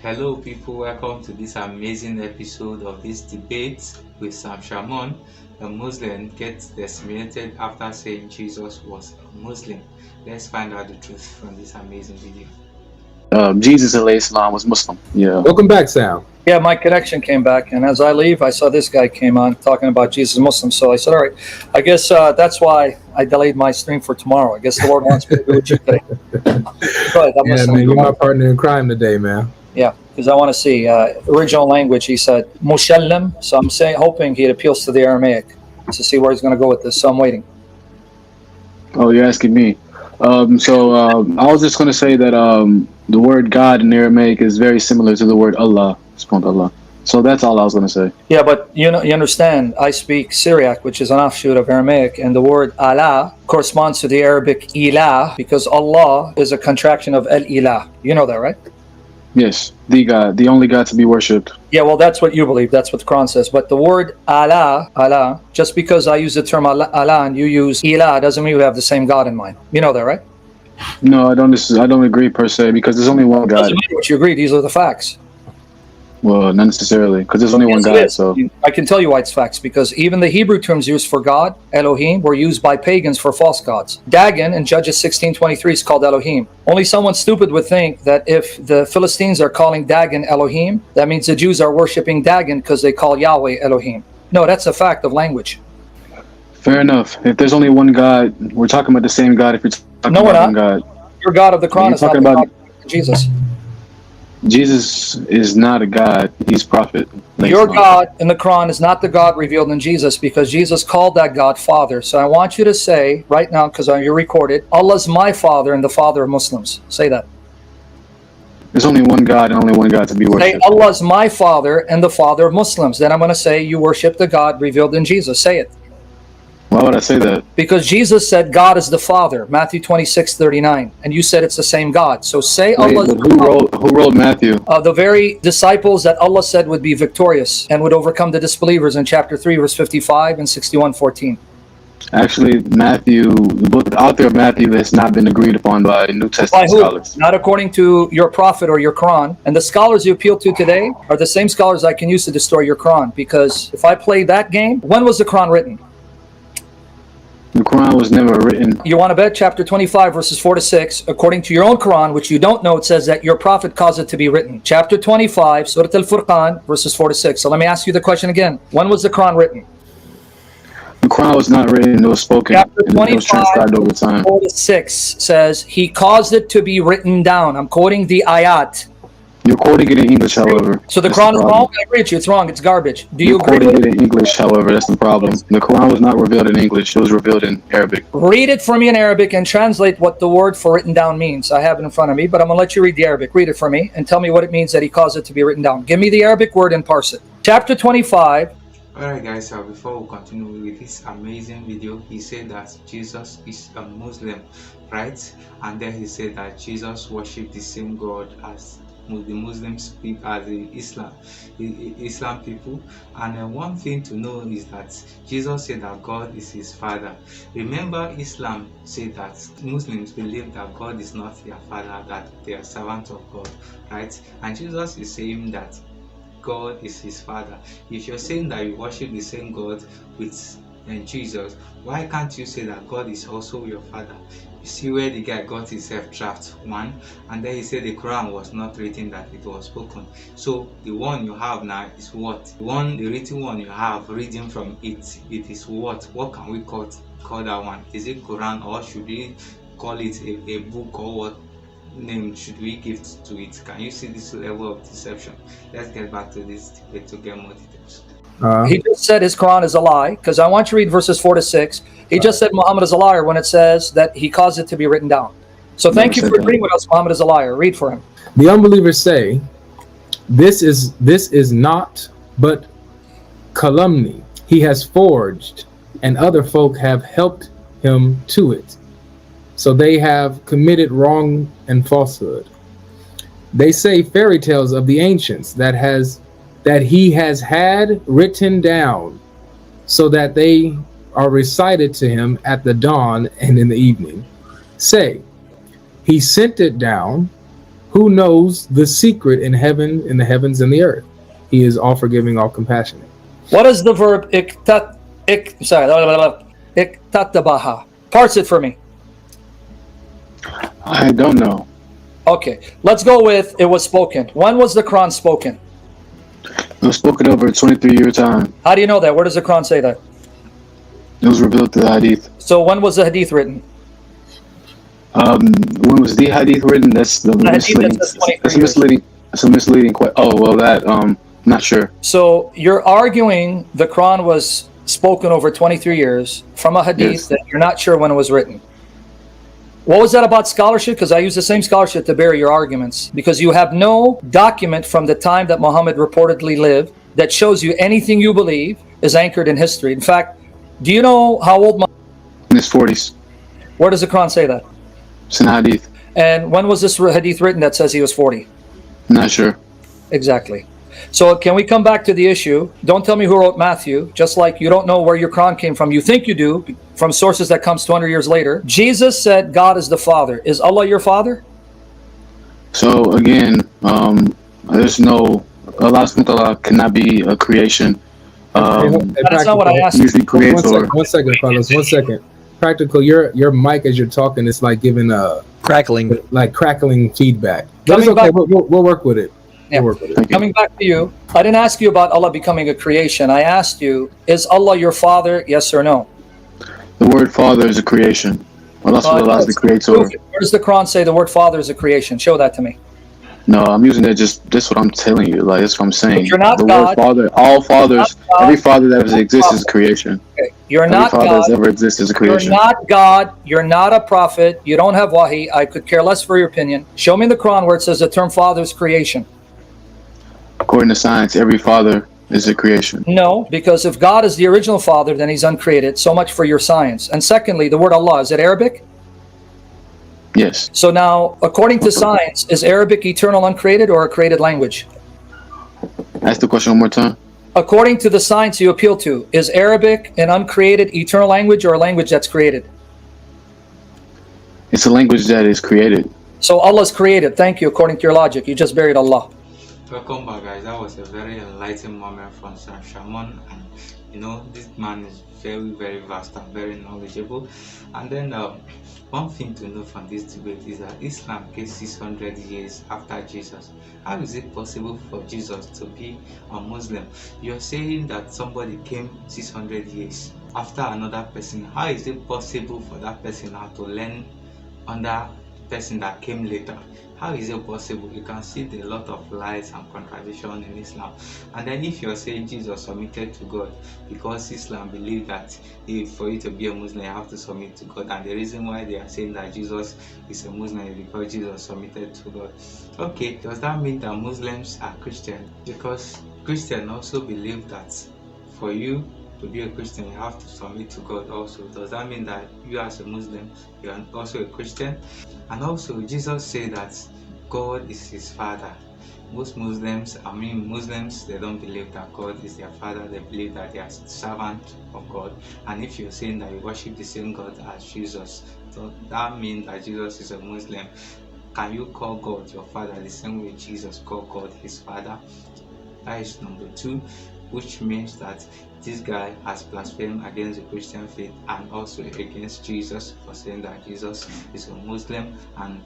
Hello, people. Welcome to this amazing episode of this debate with Shamoun. A Muslim gets decimated after saying Jesus was a Muslim. Let's find out the truth from this amazing video. Jesus alayhi salam was Muslim. Yeah. Welcome back, Sam. Yeah, my connection came back, and as I leave, I saw this guy came on talking about Jesus Muslim. So I said, all right, I guess that's why I delayed my stream for tomorrow. I guess the Lord wants me to do it today. But Yeah, man, you're my partner in crime today, man. Yeah, because I want to see original language. He said Mushallim, so I'm hoping he appeals to the Aramaic to see where he's going to go with this. So I'm waiting. Oh, you're asking me. I was just going to say that the word God in Aramaic is very similar to the word Allah. It's called Allah. So that's all I was going to say. Yeah, but you understand, I speak Syriac, which is an offshoot of Aramaic, and the word Allah corresponds to the Arabic ilah, because Allah is a contraction of el-ilah. You know that, right? Yes, the God, the only God to be worshipped. Yeah, well, that's what you believe. That's what the Quran says. But the word Allah, just because I use the term Allah and you use ilah, doesn't mean we have the same God in mind. You know that, right? No, I don't agree per se, because there's only one God. Doesn't matter what you agree. These are the facts. Well, not necessarily, because there's only one God. So I can tell you why it's facts, because even the Hebrew terms used for God, Elohim, were used by pagans for false gods. Dagon in Judges 16:23 is called Elohim. Only someone stupid would think that if the Philistines are calling Dagon Elohim, that means the Jews are worshiping Dagon because they call Yahweh Elohim. No, that's a fact of language. fair enough. If there's only one God, we're talking about the same God. If you're talking No, we're about not. one God, Your God of the Quran is not talking the about- God of Jesus. Jesus is not a God. He's prophet. Your God in the Quran is not the God revealed in Jesus, because Jesus called that God Father. So I want you to say right now, because you're recorded, Allah's my Father and the Father of Muslims. Say that. There's only one God and only one God to be Say worshipped. Allah's my Father and the Father of Muslims. Then I'm going to say you worship the God revealed in Jesus. Say it. Why would I say that? Because Jesus said God is the Father, Matthew 26:39, and you said it's the same God. So say Wait, Allah's but who wrote Matthew? the very disciples that Allah said would be victorious and would overcome the disbelievers in chapter 3, verse 55 and 61:14. Actually, Matthew, the book, the author of Matthew has not been agreed upon by New By Testament who? scholars. Not according to your prophet or your Quran. And the scholars you appeal to today are the same scholars I can use to destroy your Quran. Because if I play that game, when was the Quran written? The Quran was never written. You want to bet? Chapter 25, verses 4 to 6. According to your own Quran, which you don't know, it says that your prophet caused it to be written. Chapter 25, Surah Al-Furqan, verses 4 to 6. So let me ask you the question again. When was the Quran written? The Quran was not written, it was spoken. Chapter And it was 25, transcribed over time. 4 to 6 says, He caused it to be written down. I'm quoting the ayat. You're quoting it in English, however. So the That's Quran is problem. wrong? I agree with you. It's wrong. It's garbage. Do you You're agree quoting with it in English, however. That's the problem. The Quran was not revealed in English. It was revealed in Arabic. Read it for me in Arabic and translate what the word for written down means. I have it in front of me, but I'm going to let you read the Arabic. Read it for me and tell me what it means that he caused it to be written down. Give me the Arabic word and parse it. Chapter 25. Alright guys, so before we continue with this amazing video, he said that Jesus is a Muslim, right? And then he said that Jesus worshipped the same God as the Muslims people, as the Islam people. And one thing to know is that Jesus said that God is his father. Remember, Islam said that Muslims believe that God is not their father, that they are servants of God, right? And Jesus is saying that God is his father. If you're saying that you worship the same God with Jesus, why can't you say that God is also your father? You see where the guy got himself trapped. One, and then he said the Quran was not written, that it was spoken. So the one you have now is what? The written one you have reading from it is what? What can we call that one? Is it Quran, or should we call it a book, or what name should we give to it? Can you see this level of deception? Let's get back to this debate to get more details. He just said his Quran is a lie, because I want you to read verses 4 to 6. He just said Muhammad is a liar when it says that he caused it to be written down. So thank you for agreeing with us. Muhammad is a liar. Read for him. The unbelievers say, this is not but calumny. He has forged, and other folk have helped him to it. So they have committed wrong and falsehood. They say fairy tales of the ancients that he has had written down, so that they are recited to him at the dawn and in the evening. Say, he sent it down, Who knows the secret in heaven, in the heavens and the earth? He is all forgiving, all compassionate. What is the verb iktatabaha? Parse it for me. I don't know. Okay, let's go with it was spoken. When was the Quran spoken? It was spoken over a 23-year time. How do you know that? Where does the Quran say that? It was revealed to the hadith. So when was the hadith written? When was the hadith written? That's the misleading. That's misleading. That's a misleading question. Oh well, that not sure. So you're arguing the Quran was spoken over 23 years from a hadith Yes. that you're not sure when it was written. What was that about scholarship? Because I use the same scholarship to bury your arguments. Because you have no document from the time that Muhammad reportedly lived that shows you anything you believe is anchored in history. In fact, do you know how old Muhammad? In his 40s. Where does the Quran say that? It's in the hadith. And when was this hadith written that says he was 40? Not sure. Exactly. So can we come back to the issue? Don't tell me who wrote Matthew, just like you don't know where your Quran came from. You think you do from sources that comes 200 years later. Jesus said God is the Father. Is Allah your Father? So again, there's no Allah subhanahu wa ta'ala cannot be a creation. That's not what I asked you. Usually creates One second, fellas. 1 second. Practical. Your mic as you're talking is like giving Crackling. like crackling feedback. But it's Coming okay. back- We'll work with it. Yeah. We'll work with it. Thank you. Coming back to you, I didn't ask you about Allah becoming a creation. I asked you, is Allah your Father? Yes or no? The word Father is a creation. Allah subhanahu wa ta'ala is the creator. Where does the Quran say the word Father is a creation? Show that to me. No, I'm using that just what I'm telling you. Like that's what I'm saying. If you're not the God- word Father, all fathers, God- every father that ever exists is a creation. Okay. You're Every not father God. that's ever existed is a You're creation. not God. You're not a prophet. You don't have wahi. I could care less for your opinion. Show me in the Quran where it says the term Father is creation. According to science, every father is a creation. No, because if God is the original Father, then He's uncreated. So much for your science. And secondly, the word Allah, is it Arabic? Yes. So now, according to science, is Arabic eternal uncreated or a created language? Ask the question one more time. According to the science you appeal to, is Arabic an uncreated eternal language or a language that's created? It's a language that is created. So Allah's created. Thank you, according to your logic. You just buried Allah. Welcome back, guys. That was a very enlightening moment from Sir Shamoun, and you know this man is very vast and very knowledgeable. And then one thing to know from this debate is that Islam came 600 years after Jesus. How is it possible for Jesus to be a Muslim? You're saying that somebody came 600 years after another person. How is it possible for that person now to learn under person that came later? How is it possible? You can see a lot of lies and contradiction in Islam. And then if you're saying Jesus submitted to God, because Islam believe that for you to be a Muslim you have to submit to God, and the reason why they are saying that Jesus is a Muslim is because Jesus submitted to God. Okay, does that mean that Muslims are Christian? Because Christians also believe that for you to be a Christian you have to submit to God also. Does that mean that you as a Muslim you are also a Christian? And also Jesus said that God is his father. Most Muslims, they don't believe that God is their father. They believe that they are servants of God. And if you're saying that you worship the same God as Jesus, so that means that Jesus is a Muslim. Can you call God your father the same way Jesus called God his father? That is number 2, which means that this guy has blasphemed against the Christian faith and also against Jesus for saying that Jesus is a Muslim, and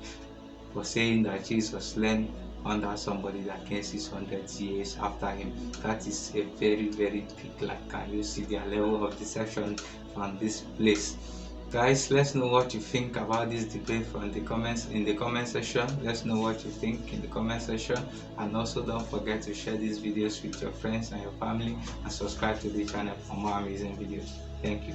for saying that Jesus learned under somebody that came 600 years after him. That is a very big lie. Can you see their level of deception from this place? Guys, let's know what you think about this debate from the comments in the comment section. Let's know what you think in the comment section, and also don't forget to share these videos with your friends and your family, and subscribe to the channel for more amazing videos. Thank you.